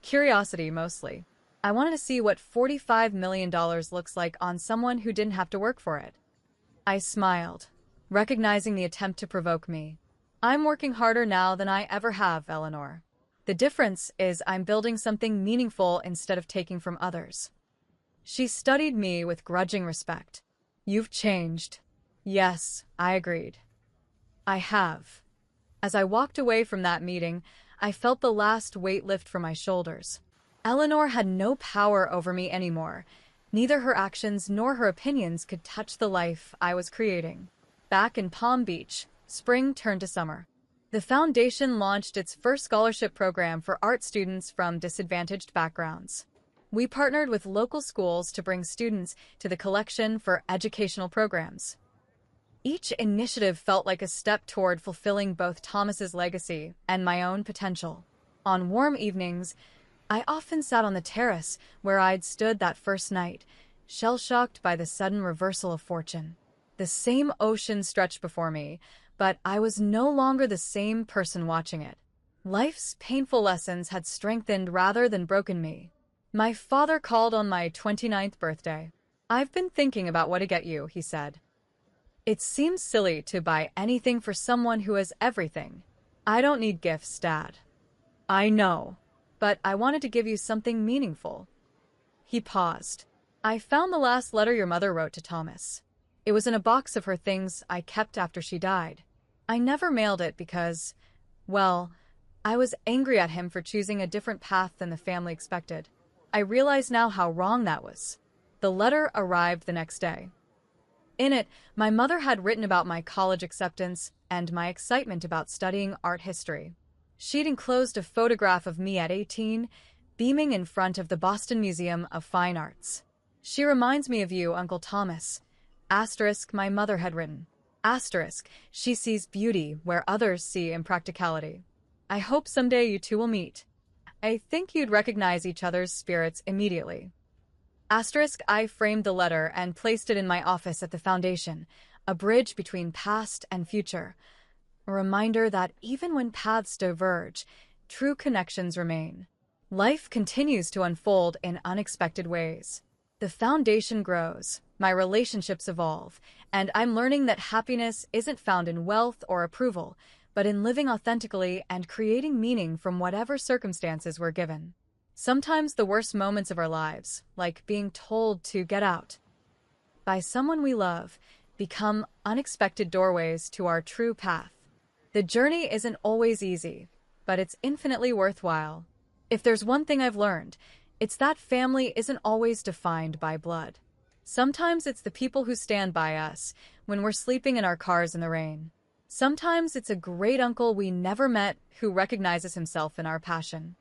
Curiosity, mostly. I wanted to see what $45 million looks like on someone who didn't have to work for it. I smiled, recognizing the attempt to provoke me. "I'm working harder now than I ever have, Eleanor. The difference is I'm building something meaningful instead of taking from others." She studied me with grudging respect. "You've changed." "Yes," I agreed. "I have." As I walked away from that meeting, I felt the last weight lift from my shoulders. Eleanor had no power over me anymore. Neither her actions nor her opinions could touch the life I was creating. Back in Palm Beach, spring turned to summer. The Foundation launched its first scholarship program for art students from disadvantaged backgrounds. We partnered with local schools to bring students to the collection for educational programs. Each initiative felt like a step toward fulfilling both Thomas's legacy and my own potential. On warm evenings, I often sat on the terrace where I'd stood that first night, shell-shocked by the sudden reversal of fortune. The same ocean stretched before me, but I was no longer the same person watching it. Life's painful lessons had strengthened rather than broken me. My father called on my 29th birthday. "I've been thinking about what to get you," he said. "It seems silly to buy anything for someone who has everything." "I don't need gifts, Dad." "I know, but I wanted to give you something meaningful." He paused. "I found the last letter your mother wrote to Thomas. It was in a box of her things I kept after she died. I never mailed it because, well, I was angry at him for choosing a different path than the family expected. I realize now how wrong that was." The letter arrived the next day. In it, my mother had written about my college acceptance and my excitement about studying art history. She'd enclosed a photograph of me at 18, beaming in front of the Boston Museum of Fine Arts. "She reminds me of you, Uncle Thomas." Asterisk, my mother had written. Asterisk, she sees beauty where others see impracticality. "I hope someday you two will meet. I think you'd recognize each other's spirits immediately." Asterisk, I framed the letter and placed it in my office at the Foundation, a bridge between past and future. A reminder that even when paths diverge, true connections remain. Life continues to unfold in unexpected ways. The Foundation grows, my relationships evolve, and I'm learning that happiness isn't found in wealth or approval, but in living authentically and creating meaning from whatever circumstances we're given. Sometimes the worst moments of our lives, like being told to get out by someone we love, become unexpected doorways to our true path. The journey isn't always easy, but it's infinitely worthwhile. If there's one thing I've learned, it's that family isn't always defined by blood. Sometimes it's the people who stand by us when we're sleeping in our cars in the rain. Sometimes it's a great uncle we never met who recognizes himself in our passion.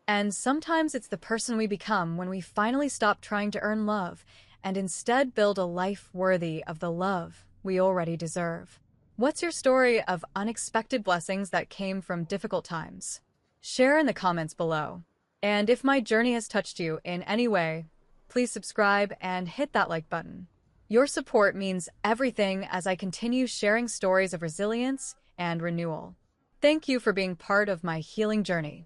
And sometimes it's the person we become when we finally stop trying to earn love and instead build a life worthy of the love we already deserve. What's your story of unexpected blessings that came from difficult times? Share in the comments below. And if my journey has touched you in any way, please subscribe and hit that like button. Your support means everything as I continue sharing stories of resilience and renewal. Thank you for being part of my healing journey.